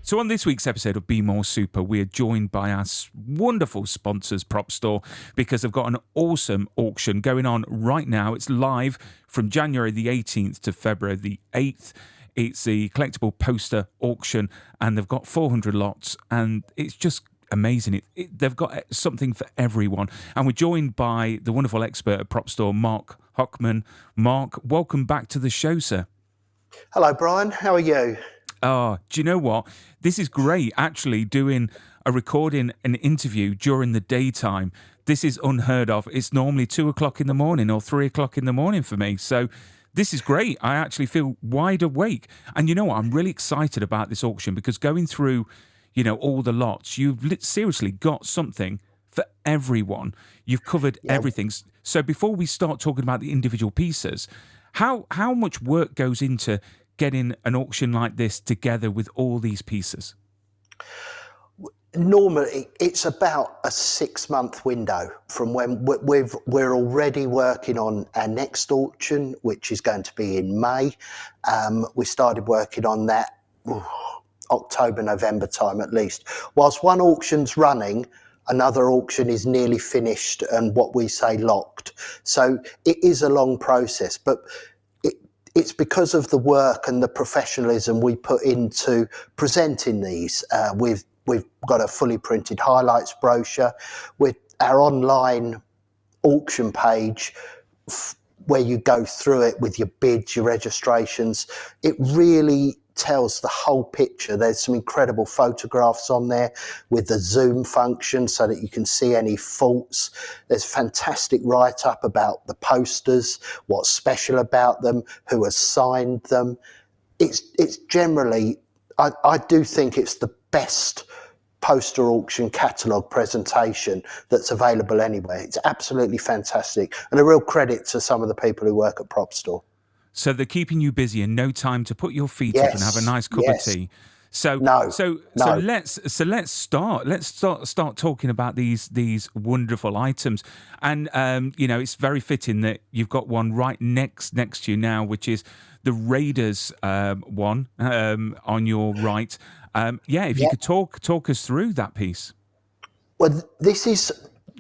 So on this week's episode of Be More Super, we are joined by our wonderful sponsors, Propstore, because they've got an awesome auction going on right now. It's live from January the 18th to February the 8th. It's the Collectable poster auction, and they've got 400 lots, and it's just amazing. They've got something for everyone. And we're joined by the wonderful expert at Propstore, Mark Hochman. Mark, welcome back to the show, sir. Hello, Brian. How are you? Oh, do you know what? This is great, actually, doing a recording, an interview during the daytime. This is unheard of. It's normally 2 o'clock in the morning or 3 o'clock in the morning for me. So this is great. I actually feel wide awake. And you know what? I'm really excited about this auction because going through, all the lots, you've seriously got something for everyone. You've covered everything. So before we start talking about the individual pieces, how much work goes into getting an auction like this together with all these pieces? Normally, it's about a 6-month window from when we're already working on our next auction, which is going to be in May. We started working on that October, November time at least. Whilst one auction's running, another auction is nearly finished and what we say locked. So it is a long process, but it's because of the work and the professionalism we put into presenting these. We've got a fully printed highlights brochure with our online auction page where you go through it with your bids, your registrations. It really tells the whole picture. There's some incredible photographs on there with the zoom function so that you can see any faults. There's fantastic write-up about the posters, what's special about them, who has signed them. It's generally, I do think it's the best poster auction catalogue presentation that's available anywhere. It's absolutely fantastic, and a real credit to some of the people who work at Propstore. So they're keeping you busy and no time to put your feet up and have a nice cup of tea. So let's start talking about these wonderful items. And it's very fitting that you've got one right next to you now, which is the Raiders one on your right. If you could talk us through that piece. Well, this is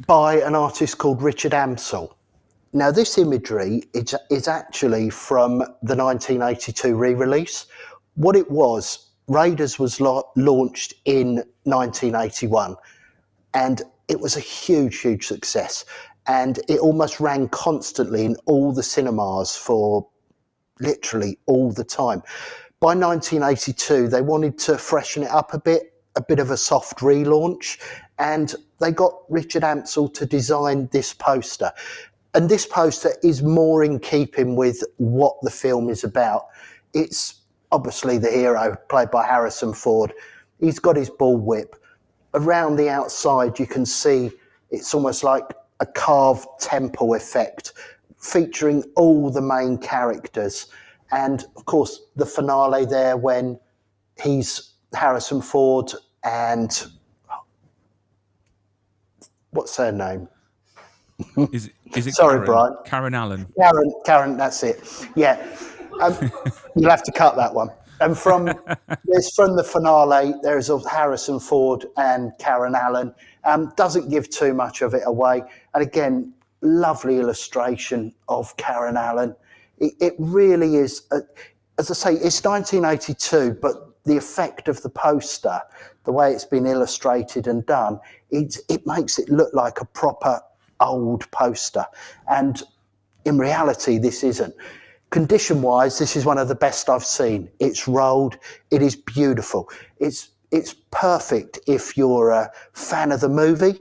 by an artist called Richard Amsel. Now, this imagery is actually from the 1982 re-release. What it was, Raiders was launched in 1981, and it was a huge, huge success. And it almost ran constantly in all the cinemas for literally all the time. By 1982, they wanted to freshen it up a bit of a soft relaunch, and they got Richard Amsel to design this poster. And this poster is more in keeping with what the film is about. It's obviously the hero, played by Harrison Ford. He's got his bullwhip. Around the outside, you can see it's almost like a carved temple effect, featuring all the main characters. And, of course, the finale there when he's Harrison Ford and... what's her name? Is it Sorry, Karen? Brian. Karen Allen. Karen, that's it. Yeah. You'll have to cut that one. And from the finale, there's Harrison Ford and Karen Allen. Doesn't give too much of it away. And again, lovely illustration of Karen Allen. It really is, as I say, it's 1982, but the effect of the poster, the way it's been illustrated and done, it makes it look like a proper old poster. And in reality, this isn't. Condition-wise, this is one of the best I've seen. It's rolled. It is beautiful. It's perfect if you're a fan of the movie,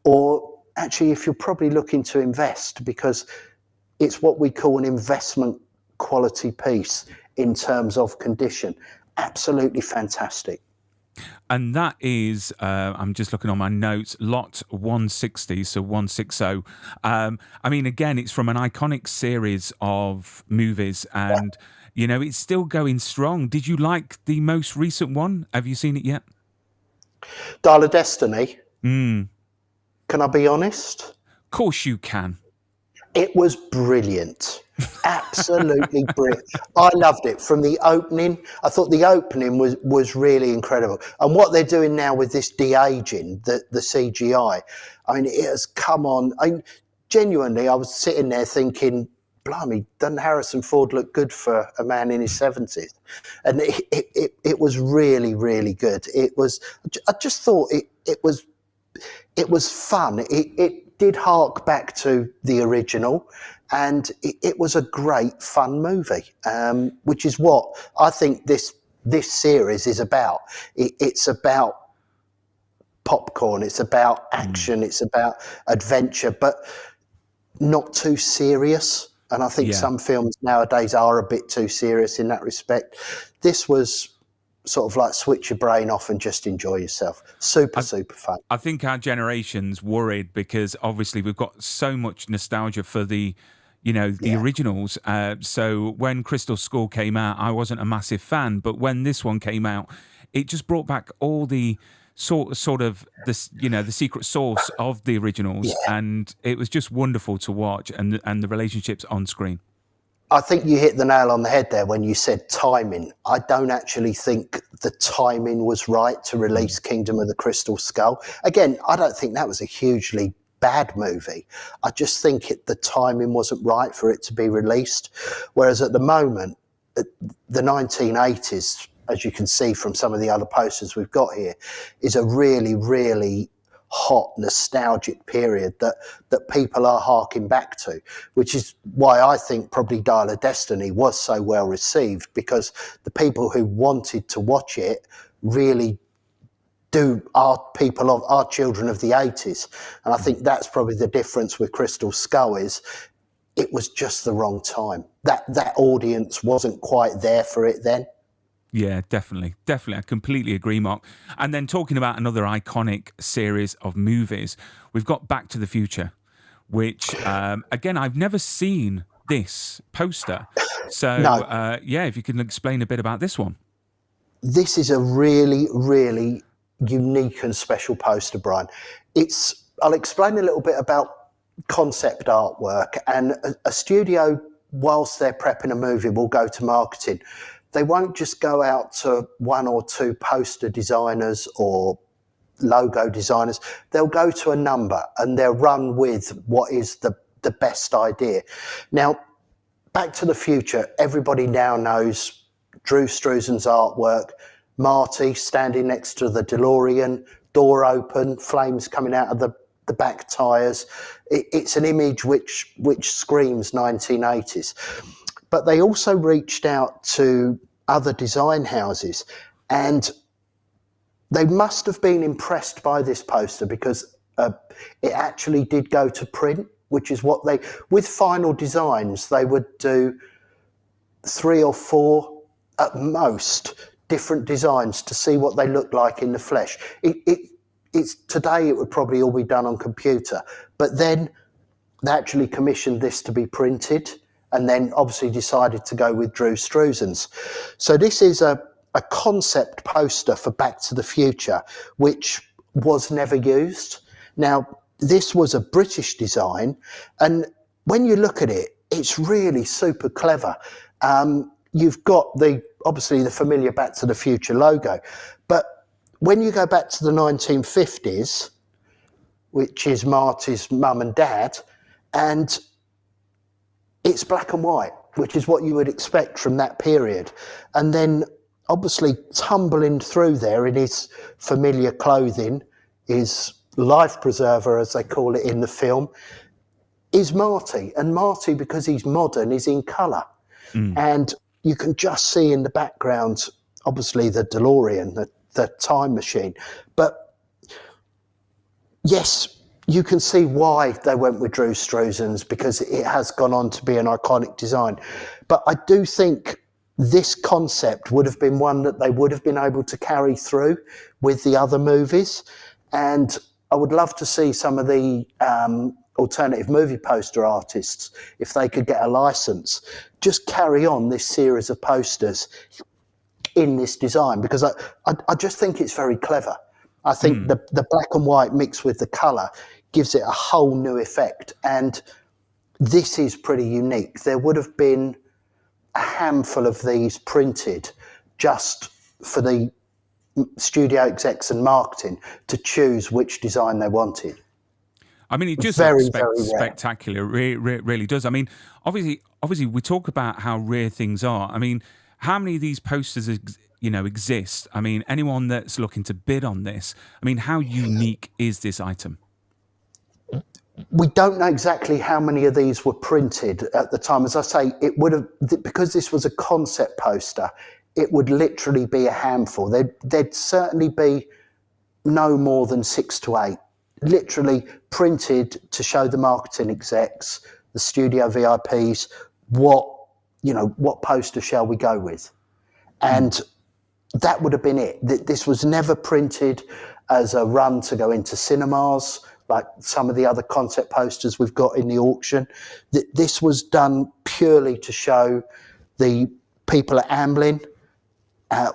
or actually if you're probably looking to invest, because it's what we call an investment quality piece in terms of condition. Absolutely fantastic. And that is, I'm just looking on my notes, lot 160, so 160. Again, it's from an iconic series of movies, and, it's still going strong. Did you like the most recent one? Have you seen it yet? Dial of Destiny. Can I be honest? Of course you can. It was brilliant. Absolutely brilliant. I loved it from the opening. I thought the opening was really incredible. And what they're doing now with this de-aging, the CGI, I mean, it has come on. Genuinely, I was sitting there thinking, blimey, doesn't Harrison Ford look good for a man in his 70s? And it was really, really good. I just thought it was fun. It did hark back to the original, and it was a great fun movie, which is what I think this series is about. It's about popcorn. It's about action. It's about adventure, but not too serious. And I think Yeah. some films nowadays are a bit too serious in that respect. This was sort of like switch your brain off and just enjoy yourself. Super, I, super fun. I think our generation's worried because obviously we've got so much nostalgia for the Yeah. originals. So when Crystal Skull came out, I wasn't a massive fan, but when this one came out, it just brought back all the sort of this, the secret sauce of the originals, Yeah. and it was just wonderful to watch, and the relationships on screen. I think you hit the nail on the head there when you said timing. I don't actually think the timing was right to release Kingdom of the Crystal Skull. Again, I don't think that was a hugely bad movie. I just think the timing wasn't right for it to be released. Whereas at the moment, the 1980s, as you can see from some of the other posters we've got here, is a really, really hot nostalgic period that people are harking back to, which is why I think probably Dial of Destiny was so well received, because the people who wanted to watch it really are children of the 80s. And I think that's probably the difference with Crystal Skull is it was just the wrong time. That audience wasn't quite there for it then. Yeah, definitely. Definitely. I completely agree, Mark. And then talking about another iconic series of movies, we've got Back to the Future, which, again, I've never seen this poster. So, No, yeah, if you can explain a bit about this one. this is a really, really unique and special poster, Brian. I'll explain a little bit about concept artwork, and a studio, whilst they're prepping a movie, will go to marketing. They won't just go out to one or two poster designers or logo designers. They'll go to a number and they'll run with what is the best idea. Now, Back to the Future, everybody now knows Drew Struzan's artwork, Marty standing next to the DeLorean, door open, flames coming out of the back tyres. It's an image which screams 1980s. But they also reached out to other design houses, and they must have been impressed by this poster because it actually did go to print, which is what with final designs, they would do 3 or 4 at most different designs to see what they look like in the flesh. It's today it would probably all be done on computer, but then they actually commissioned this to be printed, and then obviously decided to go with Drew Struzan's. So this is a concept poster for Back to the Future, which was never used. Now, this was a British design, and when you look at it, it's really super clever. You've got obviously the familiar Back to the Future logo, but when you go back to the 1950s, which is Marty's mum and dad, and it's black and white, which is what you would expect from that period. And then obviously tumbling through there in his familiar clothing, his life preserver, as they call it in the film, is Marty. And Marty, because he's modern, is in colour. And you can just see in the background, obviously, the DeLorean, the time machine. But yes, you can see why they went with Drew Struzan's, because it has gone on to be an iconic design. But I do think this concept would have been one that they would have been able to carry through with the other movies. And I would love to see some of the alternative movie poster artists, if they could get a license, just carry on this series of posters in this design, because I just think it's very clever. I think the black and white mixed with the colour gives it a whole new effect. And this is pretty unique. There would have been a handful of these printed just for the studio execs and marketing to choose which design they wanted. I mean, it just looks Very, very rare. spectacular. Really does. I mean, obviously, we talk about how rare things are. I mean, how many of these posters, exist? I mean, anyone that's looking to bid on this, I mean, how unique is this item? We don't know exactly how many of these were printed at the time. As I say, it would have, because this was a concept poster, it would literally be a handful. There'd certainly be no more than 6 to 8, literally printed to show the marketing execs, the studio VIPs, what poster shall we go with? And that would have been it. This was never printed as a run to go into cinemas, like some of the other concept posters we've got in the auction. This was done purely to show the people at Amblin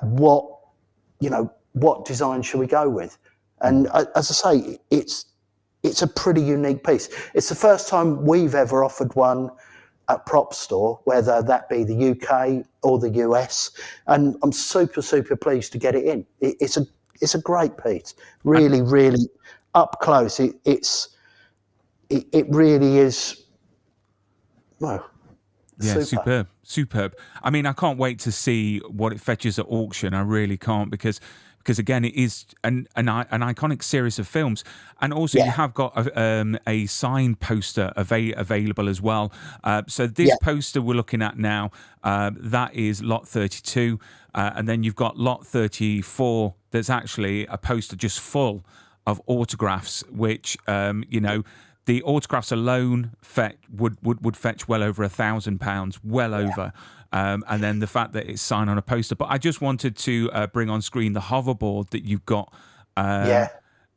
what design should we go with. And as I say, it's a pretty unique piece. It's the first time we've ever offered one at Propstore, whether that be the UK or the US, and I'm super, super pleased to get it in. It's a great piece, really, really up close. It really is, well, Yeah, superb. I mean, I can't wait to see what it fetches at auction. I really can't because again, it is an iconic series of films, and also you Yeah, have got a signed poster available as well. So yeah, this poster we're looking at now, that is lot 32, and then you've got lot 34. There's actually a poster just full of autographs, which the autographs alone would fetch well over £1,000, well over. And then the fact that it's signed on a poster. But I just wanted to bring on screen the hoverboard that you've got yeah,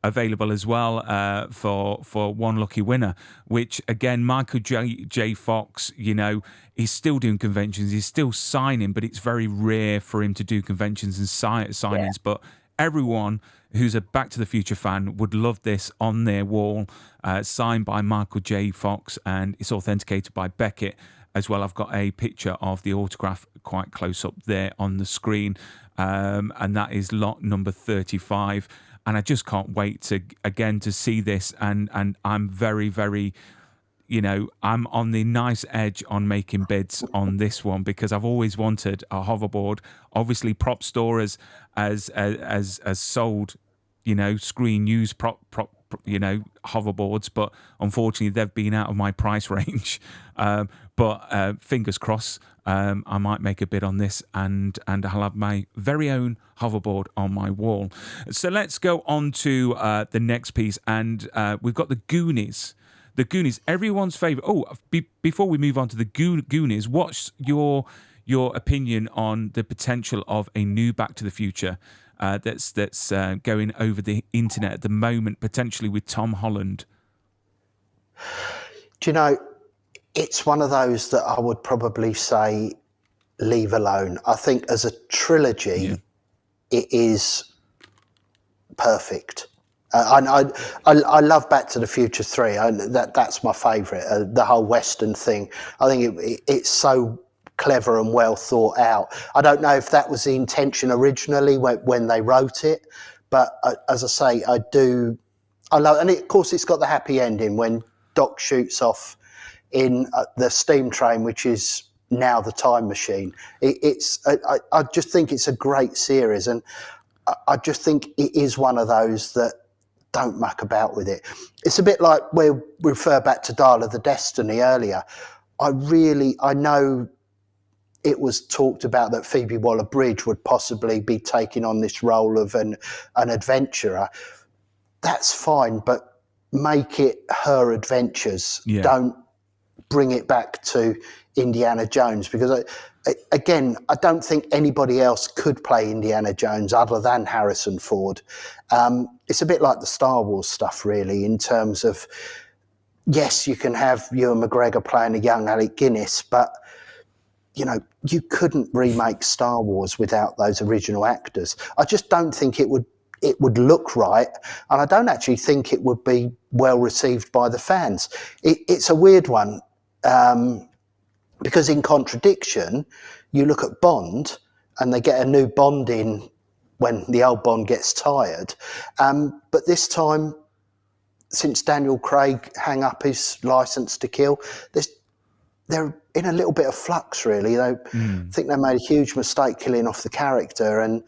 available as well for one lucky winner. Which again, Michael J. Fox, he's still doing conventions, he's still signing, but it's very rare for him to do conventions and yeah, signings. But everyone who's a Back to the Future fan would love this on their wall, signed by Michael J. Fox, and it's authenticated by Beckett as well. I've got a picture of the autograph quite close up there on the screen, and that is lot number 35. And I just can't wait to see this, and I'm very, very, I'm on the nice edge on making bids on this one because I've always wanted a hoverboard. Obviously, Propstore has sold, screen use hoverboards, but unfortunately they've been out of my price range. But fingers crossed, I might make a bid on this, and I'll have my very own hoverboard on my wall. So let's go on to the next piece, and we've got the Goonies. The Goonies, everyone's favorite. Oh, before we move on to the Goonies, what's your opinion on the potential of a new Back to the Future that's going over the internet at the moment, potentially with Tom Holland? Do you know, it's one of those that I would probably say leave alone. I think as a trilogy, Yeah. it is perfect. I love Back to the Future 3. That's my favourite. The whole Western thing. I think it's so clever and well thought out. I don't know if that was the intention originally when they wrote it, but as I say, I love, and of course it's got the happy ending when Doc shoots off in the steam train, which is now the time machine. I just think it's a great series, and I just think it is one of those that don't muck about with it. It's a bit like we refer back to Dial of the Destiny earlier. I know it was talked about that Phoebe Waller-Bridge would possibly be taking on this role of an adventurer. That's fine, but make it her adventures. Yeah. Don't bring it back to Indiana Jones, because again, I don't think anybody else could play Indiana Jones other than Harrison Ford. It's a bit like the Star Wars stuff, really, in terms of, yes, you can have Ewan McGregor playing a young Alec Guinness, but you couldn't remake Star Wars without those original actors. I just don't think it would look right, and I don't actually think it would be well received by the fans. It's a weird one. because in contradiction, you look at Bond and they get a new Bond in when the old Bond gets tired. But this time, since Daniel Craig hung up his license to kill, they're in a little bit of flux, really. I think they made a huge mistake killing off the character, and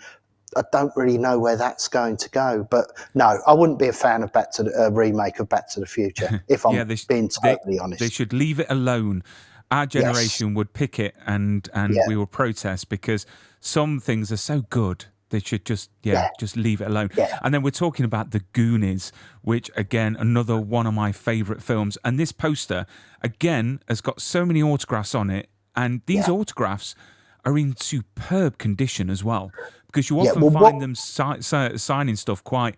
I don't really know where that's going to go. But no, I wouldn't be a fan of a remake of Back to the Future, if Yeah, I'm being totally they honest. should leave it alone. Our Yes, generation would pick it, and yeah, we will protest because some things are so good. They should yeah, just leave it alone. yeah, And then we're talking about the Goonies, which again another one of my favorite films. And this poster again has got so many autographs on it, and these yeah, autographs are in superb condition as well, because you yeah. often Well, what find them signing stuff quite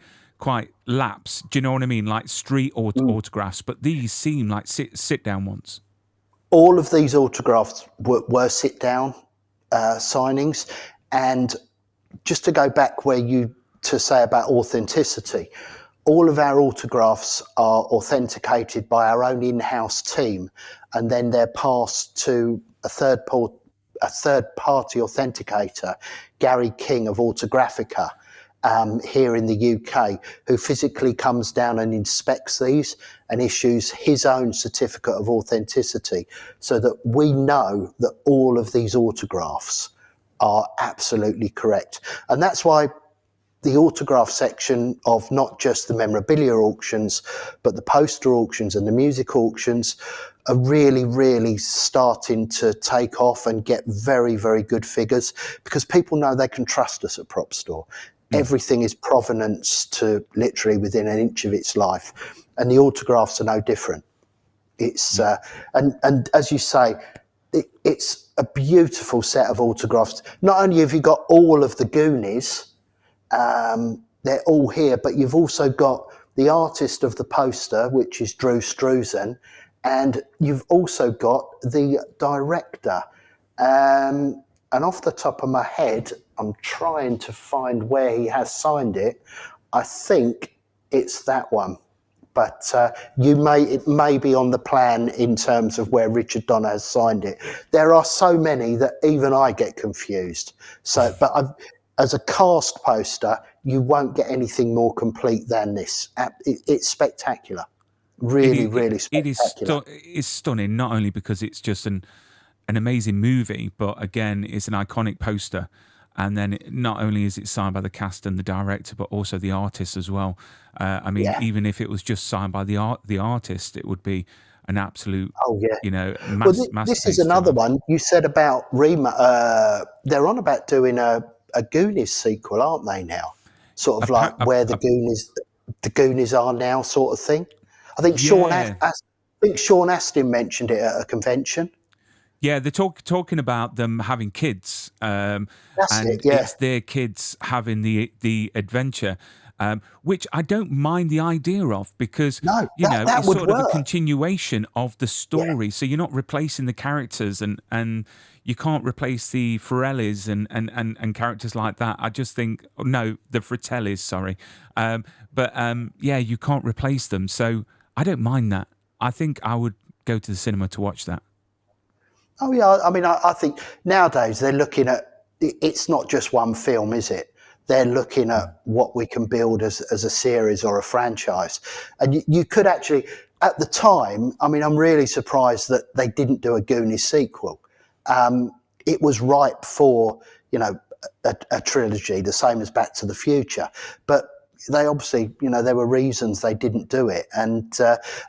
laps. Do you know what I mean? Like street autographs, but these seem like sit down ones. all of these autographs were sit down signings, and just to go back where you to say about authenticity, all of our autographs are authenticated by our own in-house team, and then they're passed to a third party authenticator, Gary King of Autographica, here in the UK, who physically comes down and inspects these and issues his own certificate of authenticity, so that we know that all of these autographs are absolutely correct. And that's why the autograph section of not just the memorabilia auctions, but the poster auctions and the music auctions are really, really starting to take off and get very, very good figures, because people know they can trust us at Propstore. Everything is provenance to literally within an inch of its life, and the autographs are no different. It's and as you say, it's a beautiful set of autographs. Not only have you got all of the Goonies, they're all here, but you've also got the artist of the poster, which is Drew Struzan, and you've also got the director. And off the top of my head, I'm trying to find where he has signed it. I think it's that one. But it may be on the plan in terms of where Richard Donner has signed it. There are so many that even I get confused. So, but as a cast poster, you won't get anything more complete than this. It's spectacular, It really, is really spectacular. it's stunning, not only because it's just an amazing movie, but again, it's an iconic poster. And then not only is it signed by the cast and the director, but also the artist as well. I mean, Yeah. even if it was just signed by the artist, it would be an absolute, Oh, yeah. Well, this is masterpiece to another have. one you said about they're on about doing a Goonies sequel, aren't they now? Sort of like Appa- where ap- ap- The Goonies are now, sort of thing. I think yeah, Sean Astin mentioned it at a convention. Yeah, they're talking about them having kids, That's it. and Yeah. it's their kids having the adventure, which I don't mind the idea of, because No, that it's would sort of a work. continuation of the Yeah. story. So you're not replacing the characters, and you can't replace the Forellis and characters like that. I just think no, the Fratellis, sorry, but yeah, you can't replace them. So I don't mind that. I think I would go to the cinema to watch that. Oh yeah, I mean, I think nowadays they're looking at it's not just one film, is it? They're looking at what we can build as a series or a franchise, and you could actually, at the time, I mean, I'm really surprised that they didn't do a Goonies sequel. It was ripe for a trilogy, the same as Back to the Future, but they obviously, there were reasons they didn't do it, and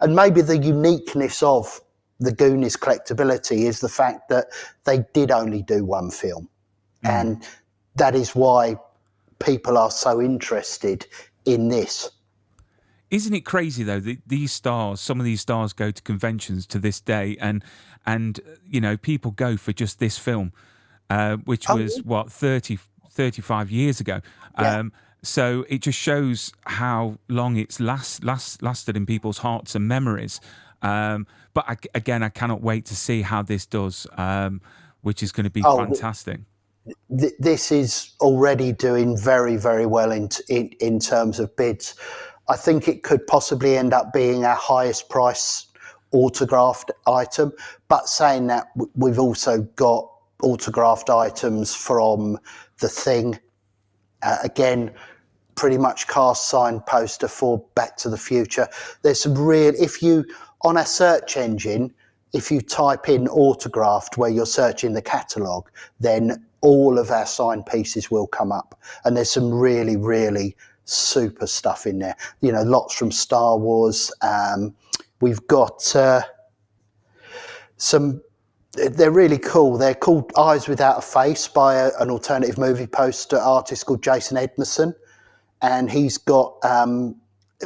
maybe the uniqueness of the Goonies collectability is the fact that they did only do one film, and that is why people are so interested in this. Isn't it crazy though that these stars, some of these stars go to conventions to this day, and people go for just this film, which Oh was what 35 years ago. yeah. So it just shows how long it's lasted in people's hearts and memories. But again, I cannot wait to see how this does, which is going to be Oh, fantastic. this is already doing very, very well in terms of bids. I think it could possibly end up being our highest price autographed item. But saying that, we've also got autographed items from The Thing. Again, pretty much cast signed poster for Back to the Future. There's some real, if you, on a search engine, if you type in autographed where you're searching the catalogue, then all of our signed pieces will come up. And there's some really, really super stuff in there. You know, lots from Star Wars. We've got some, they're really cool. They're called Eyes Without a Face by an alternative movie poster artist called Jason Edmondson. And he's got,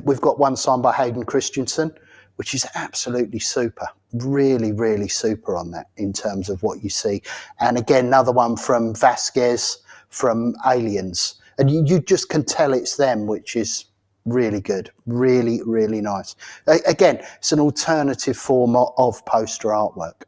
we've got one signed by Hayden Christensen, which is absolutely super. Really, really super on that in terms of what you see. And again, another one from Vasquez from Aliens. And you just can tell it's them, which is really good. Really, really nice. Again, it's an alternative form of poster artwork.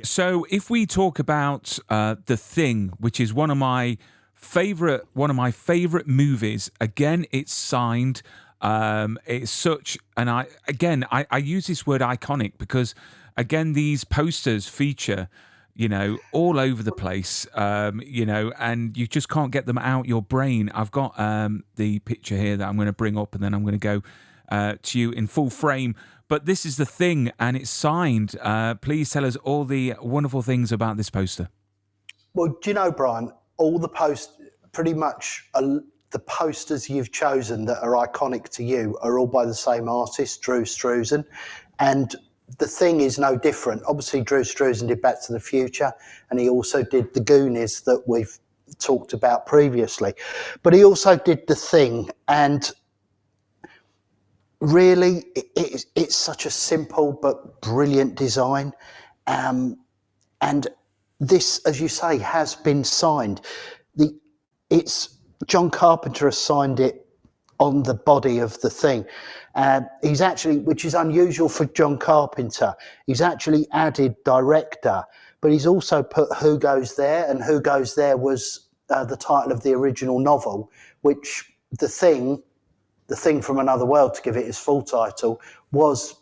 So if we talk about The Thing, which is one of my favorite movies, again, it's signed. It's such, and I use this word iconic because again, these posters feature, you know, all over the place, you know, and you just can't get them out your brain. I've got the picture here that I'm going to bring up, and then I'm going to go to you in full frame. But this is The Thing, and it's signed. Please tell us all the wonderful things about this poster. Well, do you know, Brian, all the pretty much the posters you've chosen that are iconic to you are all by the same artist, Drew Struzan. And The Thing is no different. Obviously, Drew Struzan did Back to the Future, and he also did The Goonies that we've talked about previously. But he also did The Thing, and really, it's such a simple but brilliant design. And this, as you say, has been signed. It's John Carpenter has signed it on the body of The Thing. He's actually, which is unusual for John Carpenter, he's actually added director, but he's also put Who Goes There, and Who Goes There was the title of the original novel, which The Thing from Another World, to give it its full title, was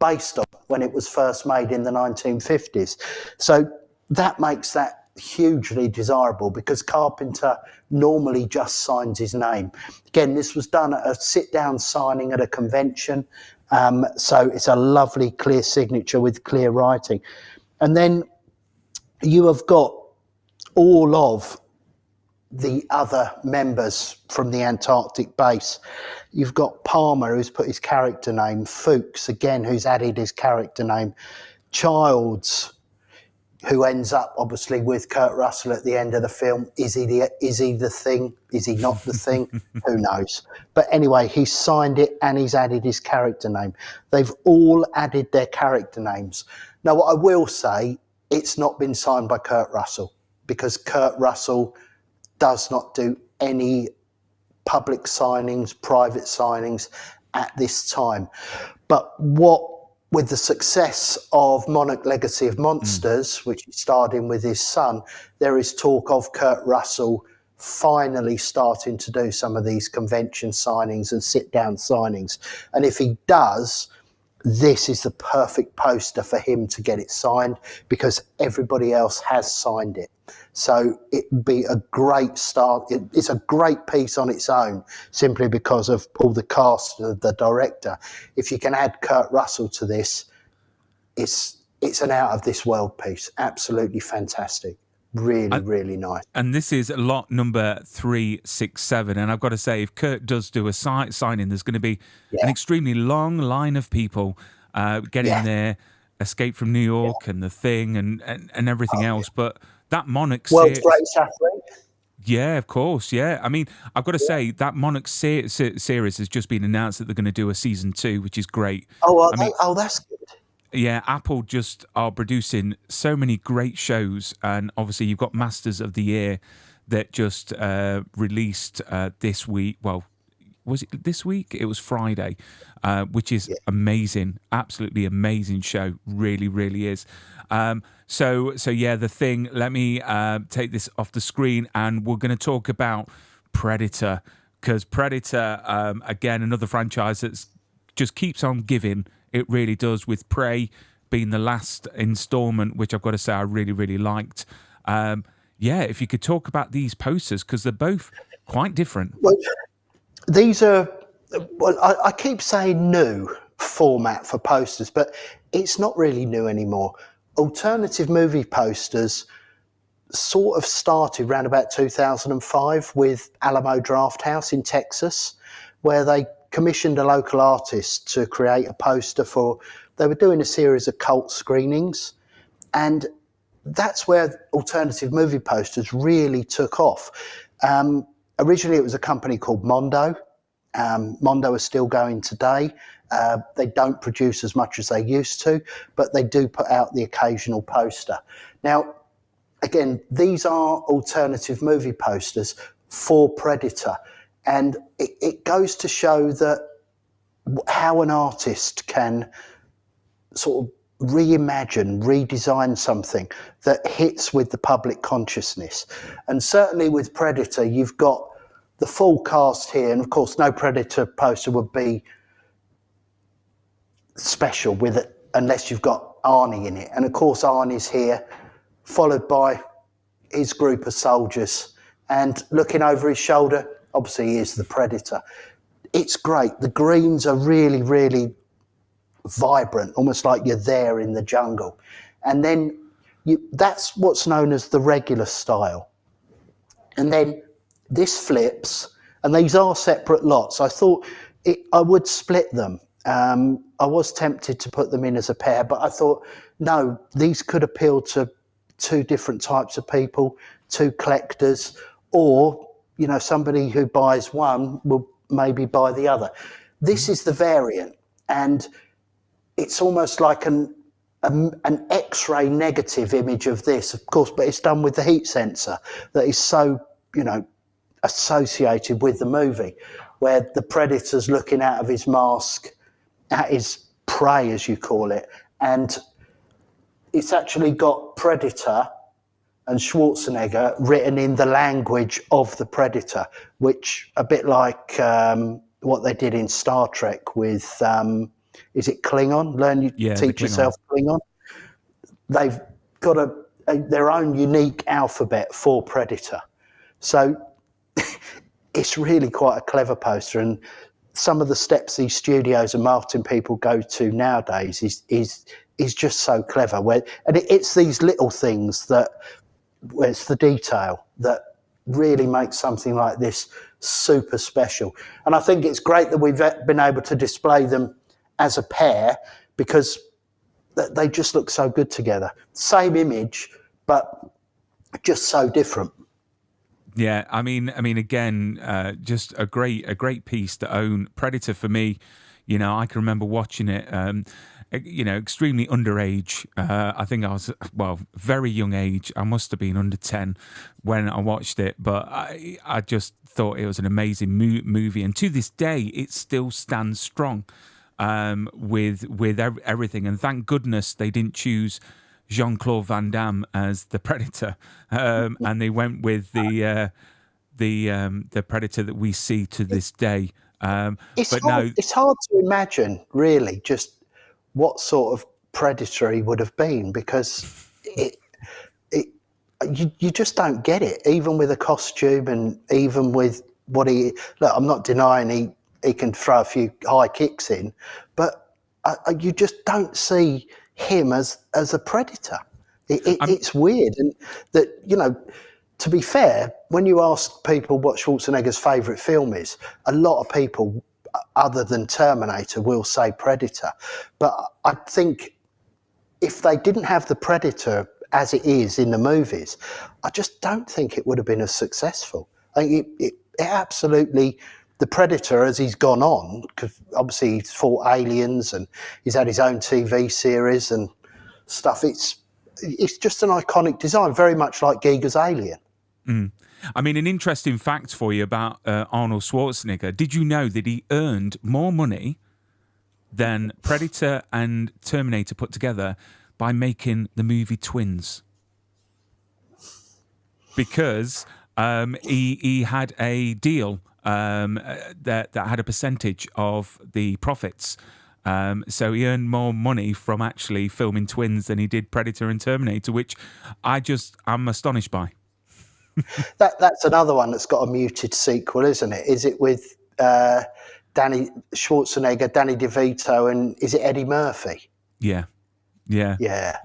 based on when it was first made in the 1950s. So that makes that hugely desirable because Carpenter normally just signs his name. Again, this was done at a sit-down signing at a convention, so it's a lovely clear signature with clear writing. And then you have got all of the other members from the Antarctic base. You've got Palmer, who's put his character name, Fuchs, again, who's added his character name, Childs, who ends up obviously with Kurt Russell at the end of the film. Is he the Thing? Is he not the Thing? Who knows? But anyway, he's signed it and he's added his character name. They've all added their character names. Now, what I will say, it's not been signed by Kurt Russell because Kurt Russell does not do any public signings, private signings at this time. But with the success of Monarch Legacy of Monsters, which he starred in with his son, there is talk of Kurt Russell finally starting to do some of these convention signings and sit-down signings. And if he does, this is the perfect poster for him to get it signed because everybody else has signed it. So it would be a great start. It's a great piece on its own, simply because of all the cast of the director. If you can add Kurt Russell to this, it's an out of this world piece. Absolutely fantastic. Really, really nice. And this is lot number 367. And I've got to say, if Kurt does do a signing, there's going to be an extremely long line of people getting there. Escape from New York and The Thing and everything else. But that Monarch world's greatest athlete. Yeah, of course. Yeah. I mean, I've got to say that Monarch series has just been announced that they're going to do a season 2, which is great. Oh, that's good. Yeah, Apple just are producing so many great shows. And obviously you've got Masters of the Year that just released this week. Well, was it this week? It was Friday, which is amazing. Absolutely amazing show. Really, really is. So yeah, The Thing. Let me take this off the screen, and we're going to talk about Predator, because Predator, again, another franchise that's just keeps on giving. It really does. With Prey being the last installment, which I've got to say I really, really liked. Yeah, if you could talk about these posters, because they're both quite different. Well, these are, well, I keep saying new format for posters, but it's not really new anymore. Alternative movie posters sort of started around about 2005 with Alamo Drafthouse in Texas, where they commissioned a local artist to create a poster for, they were doing a series of cult screenings. And that's where alternative movie posters really took off. Originally, it was a company called Mondo. Mondo is still going today. They don't produce as much as they used to, but they do put out the occasional poster. Now, again, these are alternative movie posters for Predator. And it goes to show that how an artist can sort of reimagine, redesign something that hits with the public consciousness. And certainly with Predator, you've got the full cast here. And of course, no Predator poster would be special with it unless you've got Arnie in it. And of course, Arnie's here, followed by his group of soldiers. And looking over his shoulder, obviously he is the Predator. It's great. The greens are really, really vibrant, almost like you're there in the jungle. And then that's what's known as the regular style. And then this flips, and these are separate lots. I thought I would split them. I was tempted to put them in as a pair, but I thought, no, these could appeal to two different types of people, two collectors, or, you know, somebody who buys one will maybe buy the other. This is the variant, and it's almost like an X-ray negative image of this, of course, but it's done with the heat sensor that is so, you know, associated with the movie, where the Predator's looking out of his mask at his prey, as you call it, and it's actually got Predator and Schwarzenegger written in the language of the Predator, which a bit like what they did in Star Trek with, is it Klingon? Teach yourself Klingon. They've got their own unique alphabet for Predator. So it's really quite a clever poster, and some of the steps these studios and marketing people go to nowadays is just so clever. And it's these little things that, where it's the detail that really makes something like this super special. And I think it's great that we've been able to display them as a pair, because they just look so good together. Same image, but just so different. Yeah, I mean, again, just a great piece to own. Predator for me, you know, I can remember watching it. You know, extremely underage. I think I was, well, very young age. I must have been under 10 when I watched it, but I just thought it was an amazing movie, and to this day, it still stands strong with everything. And thank goodness they didn't choose Jean-Claude Van Damme as the Predator, and they went with the Predator that we see to this day. It's hard to imagine, really, just what sort of Predator he would have been, because you just don't get it, even with a costume and even with what he. Look, I'm not denying he can throw a few high kicks in, but you just don't see him as a Predator. It's weird, and that, you know, to be fair, when you ask people what Schwarzenegger's favourite film is, a lot of people, other than Terminator, will say Predator. But I think if they didn't have the Predator as it is in the movies, I just don't think it would have been as successful. I think it absolutely, the Predator, as he's gone on, because obviously he's fought aliens and he's had his own TV series and stuff, it's just an iconic design, very much like Giger's Alien. Mm. I mean, an interesting fact for you about Arnold Schwarzenegger. Did you know that he earned more money than Predator and Terminator put together by making the movie Twins? Because he had a deal that had a percentage of the profits So he earned more money from actually filming Twins than he did Predator and Terminator, which I'm astonished by. That's another one that's got a muted sequel, isn't it? Is it with Danny Schwarzenegger, Danny DeVito, and is it Eddie Murphy? Yeah. Yeah. Yeah.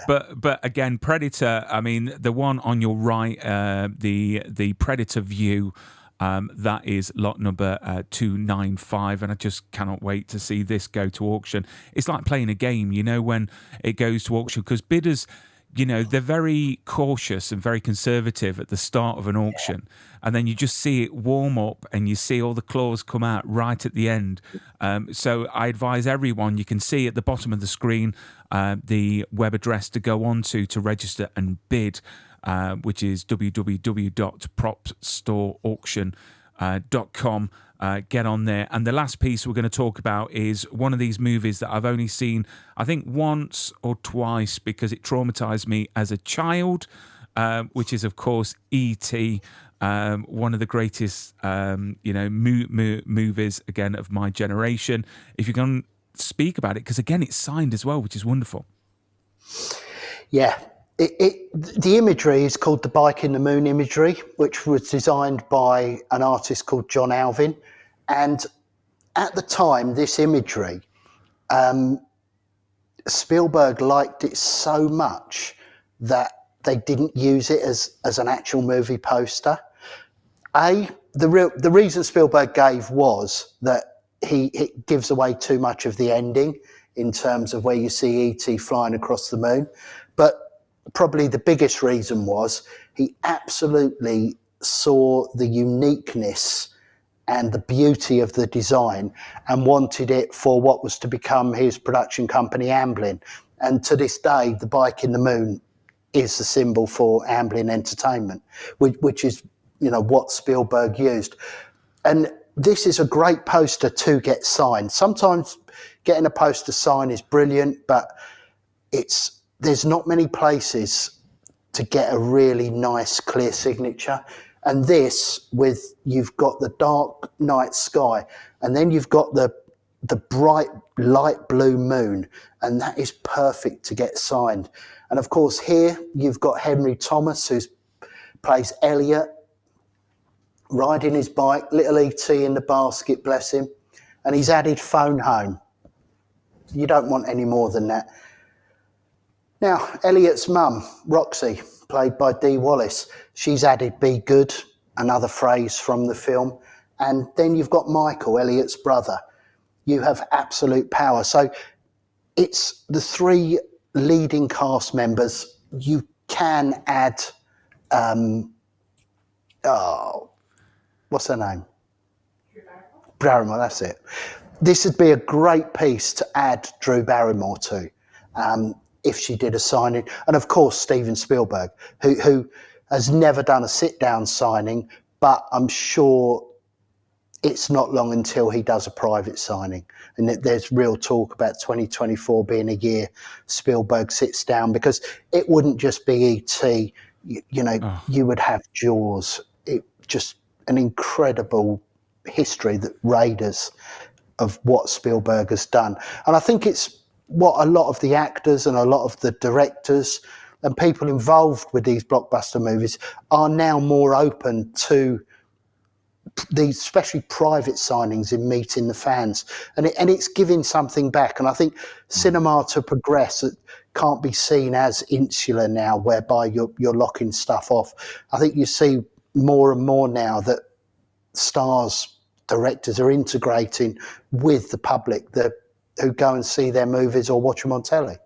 But again, Predator. I mean, the one on your right, the Predator view, that is lot number 295, and I just cannot wait to see this go to auction. It's like playing a game, when it goes to auction, because bidders, they're very cautious and very conservative at the start of an auction. And then you just see it warm up and you see all the claws come out right at the end. So I advise everyone, you can see at the bottom of the screen the web address to go on to register and bid, which is www.propstoreauction.com. Get on there. And the last piece we're going to talk about is one of these movies that I've only seen, I think, once or twice because it traumatized me as a child, which is, of course, E.T., one of the greatest, movies, again, of my generation. If you can speak about it, because, again, it's signed as well, which is wonderful. Yeah. The imagery is called the Bike in the Moon imagery, which was designed by an artist called John Alvin. And at the time, this imagery, Spielberg liked it so much that they didn't use it as an actual movie poster. The reason Spielberg gave was that it gives away too much of the ending in terms of where you see E.T. flying across the moon. But probably the biggest reason was he absolutely saw the uniqueness and the beauty of the design and wanted it for what was to become his production company, Amblin. And to this day, the Bike in the Moon is the symbol for Amblin Entertainment, which is, what Spielberg used. And this is a great poster to get signed. Sometimes getting a poster signed is brilliant, but there's not many places to get a really nice, clear signature. And this, you've got the dark night sky, and then you've got the bright light blue moon, and that is perfect to get signed. And of course, here you've got Henry Thomas, who plays Elliot, riding his bike, little E.T. in the basket, bless him, and he's added phone home. You don't want any more than that. Now, Elliot's mum, Roxy, played by Dee Wallace, she's added "be good," another phrase from the film. And then you've got Michael, Elliot's brother. You have absolute power. So it's the three leading cast members. You can add, what's her name? Barrymore, that's it. This would be a great piece to add Drew Barrymore to. If she did a signing. And of course, Steven Spielberg, who has never done a sit-down signing, but I'm sure it's not long until he does a private signing. And there's real talk about 2024 being a year Spielberg sits down, because it wouldn't just be E.T., you would have Jaws. Just an incredible history, that Raiders, of what Spielberg has done. And I think it's what a lot of the actors and a lot of the directors and people involved with these blockbuster movies are now more open to these, especially private signings, in meeting the fans, and it's giving something back. And I think cinema to progress, it can't be seen as insular now, whereby you're locking stuff off. I think you see more and more now that stars, directors are integrating with the public who go and see their movies or watch them on telly.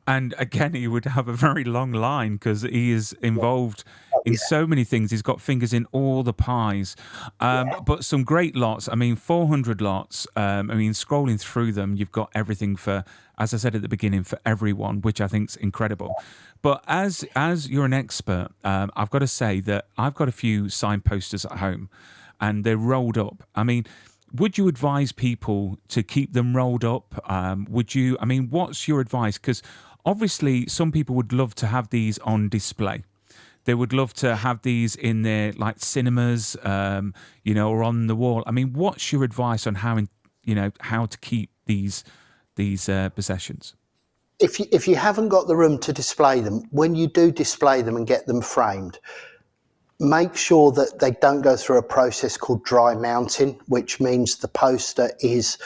And again, he would have a very long line because he is involved in so many things. He's got fingers in all the pies. But some great lots. I mean, 400 lots. Scrolling through them, you've got everything for, as I said at the beginning, for everyone, which I think is incredible. But as you're an expert, I've got to say that I've got a few signed posters at home, and they're rolled up. I mean, would you advise people to keep them rolled up? What's your advice? Because obviously some people would love to have these on display. They would love to have these in their cinemas, or on the wall. I mean, what's your advice on how to keep these possessions? If you haven't got the room to display them, when you do display them and get them framed, make sure that they don't go through a process called dry mounting, which means the poster is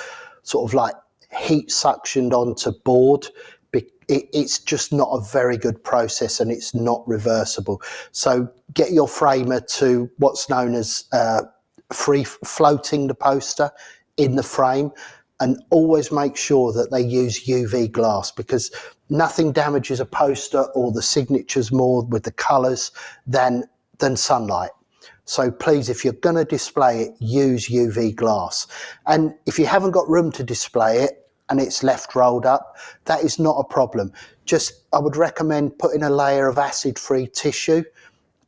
sort of like heat suctioned onto board. It's just not a very good process, and it's not reversible. So get your framer to what's known as free floating the poster in the frame, and always make sure that they use UV glass, because nothing damages a poster or the signatures more with the colours than sunlight. So please, if you're going to display it, use UV glass. And if you haven't got room to display it and it's left rolled up, that is not a problem. Just, I would recommend putting a layer of acid-free tissue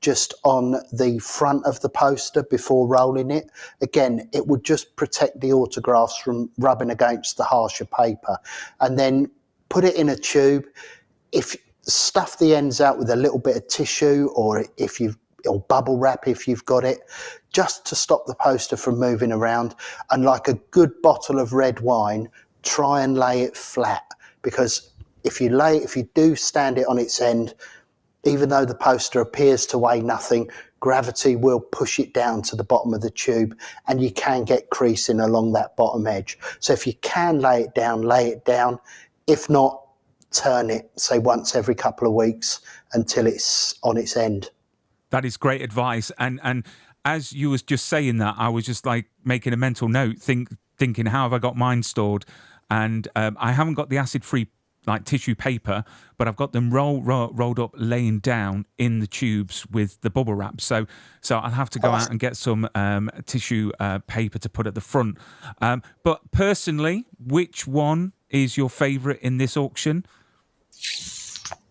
just on the front of the poster before rolling it. Again, it would just protect the autographs from rubbing against the harsher paper. And then put it in a tube. If stuff the ends out with a little bit of tissue, or bubble wrap if you've got it, just to stop the poster from moving around. And like a good bottle of red wine, try and lay it flat, because if you do stand it on its end, even though the poster appears to weigh nothing, gravity will push it down to the bottom of the tube, and you can get creasing along that bottom edge. So if you can lay it down, lay it down. If not, turn it, say once every couple of weeks until it's on its end. That is great advice. And as you was just saying that, I was just like making a mental note, thinking, how have I got mine stored? And I haven't got the acid-free like tissue paper, but I've got them rolled up, laying down in the tubes with the bubble wrap. So I'll have to go out and get some tissue paper to put at the front. But personally, which one is your favourite in this auction?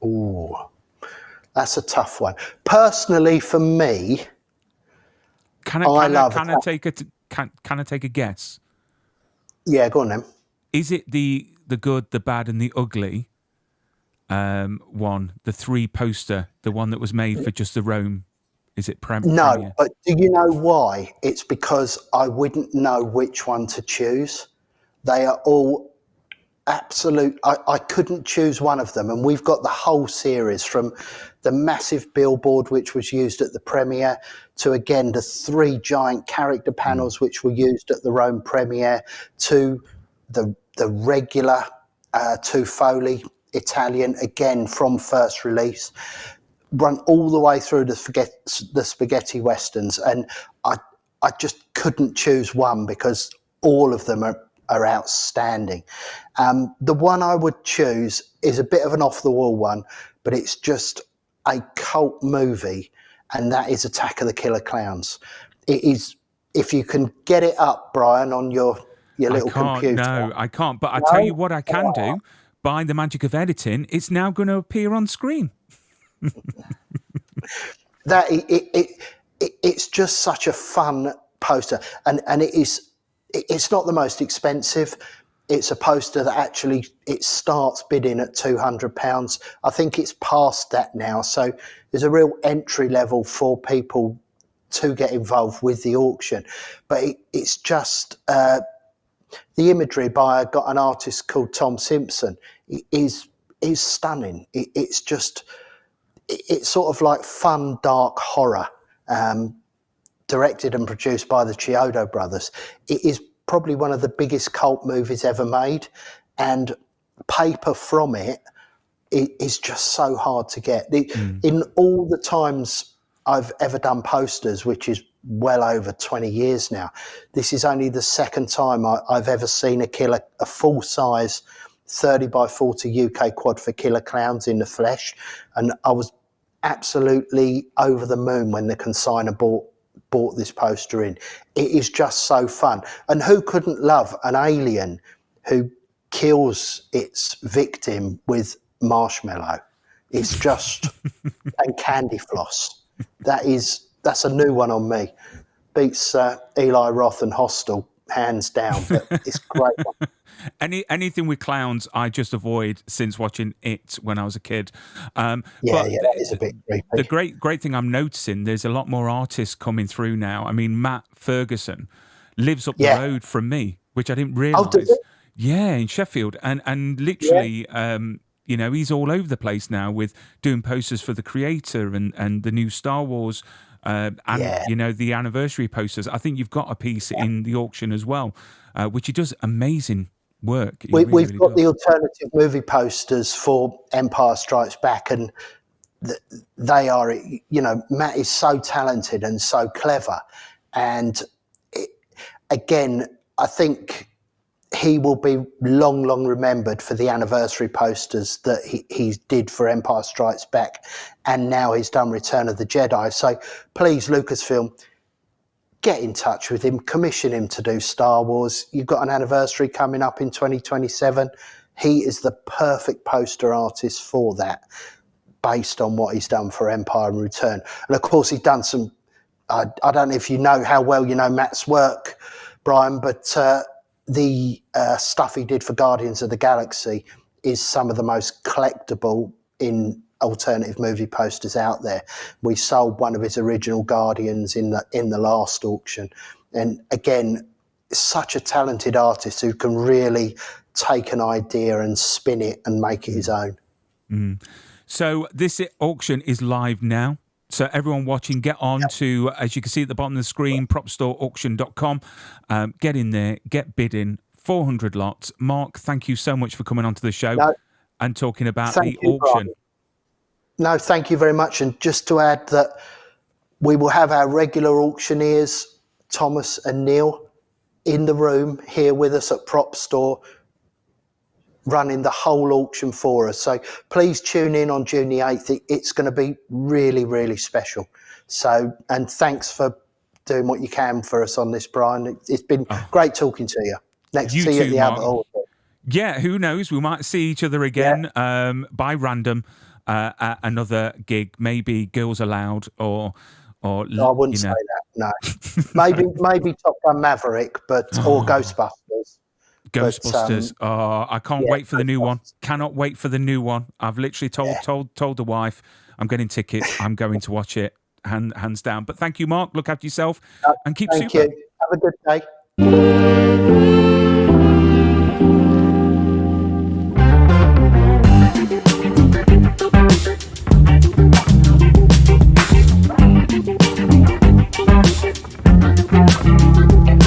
Oh, that's a tough one. Personally, for me, can I take a guess? Yeah, go on then. Is it the good, the bad, and the ugly one, the 3 poster, the one that was made for just the Rome? Is it No, Premier? but do you know why? It's because I wouldn't know which one to choose. They are all absolute. I couldn't choose one of them, and we've got the whole series, from the massive billboard which was used at the premiere to, again, the 3 giant character panels which were used at the Rome premiere, to the regular 2 Foley Italian, again from first release, run all the way through the spaghetti westerns, and I just couldn't choose one because all of them are outstanding. The one I would choose is a bit of an off-the-wall one, but it's just a cult movie, and that is Attack of the Killer Clowns. It is, if you can get it up, Brian, on your little computer. No, I can't. But I tell you what I can do. By the magic of editing, it's now going to appear on screen. It's just such a fun poster, and it's not the most expensive. It's a poster that actually, it starts bidding at £200. I think it's past that now. So there's a real entry level for people to get involved with the auction. But it's just the imagery by an artist called Tom Simpson is stunning. It's sort of like fun, dark horror, directed and produced by the Chiodo brothers. It is probably one of the biggest cult movies ever made, and paper from it is just so hard to get. In all the times I've ever done posters, which is well over 20 years now, this is only the second time I've ever seen a full-size 30 by 40 UK quad for Killer Clowns in the flesh, and I was absolutely over the moon when the consignor bought this poster in. It is just so fun, and who couldn't love an alien who kills its victim with marshmallow? It's just and candy floss. That's a new one on me. Beats Eli Roth and Hostel hands down, but it's a great one. Anything with clowns, I just avoid since watching it when I was a kid. That is a bit creepy. The great thing I'm noticing, there's a lot more artists coming through now. I mean, Matt Ferguson lives up the road from me, which I didn't realise. does it? Yeah, in Sheffield, and Yeah, literally, he's all over the place now with doing posters for the creator and the new Star Wars, and yeah. the anniversary posters. I think you've got a piece in the auction as well, which he does amazing work. He really, We've really got the does. alternative movie posters for Empire Strikes Back, and they are, Matt is so talented and so clever. And again, I think he will be long, long remembered for the anniversary posters that he did for Empire Strikes Back, and now he's done Return of the Jedi. So please, Lucasfilm, get in touch with him, commission him to do Star Wars. You've got an anniversary coming up in 2027. He is the perfect poster artist for that, based on what he's done for Empire and Return. And of course, he's done some, I don't know if you know how well you know Matt's work, Brian, but the stuff he did for Guardians of the Galaxy is some of the most collectible in alternative movie posters out there. We sold one of his original Guardians in the last auction, and again, such a talented artist who can really take an idea and spin it and make it his own. So this auction is live now. So everyone watching, get on to, as you can see at the bottom of the screen, propstoreauction.com. Get in there, get bidding, 400 lots. Mark, thank you so much for coming onto the show No, and talking about thank the you, Brian. auction. No, thank you very much. And just to add that we will have our regular auctioneers, Thomas and Neil, in the room here with us at Propstore, running the whole auction for us. So please tune in on June the 8th. It's going to be really, really special. So, and thanks for doing what you can for us on this, Brian. It's been great talking to you. Next to You see you at too, the Albert Mark. Hall. Yeah, who knows? We might see each other again by random at another gig, maybe Girls Aloud or I wouldn't say that, no. Maybe Top Gun Maverick, or Ghostbusters. But Ghostbusters. Oh, I can't yeah, wait for the new one. Ghostbusters. Cannot wait for the new one. I've literally Yeah. told the wife I'm getting tickets. I'm going to watch it hands down. But thank you, Mark. Look after yourself and keep Thank super. you. Have a good day.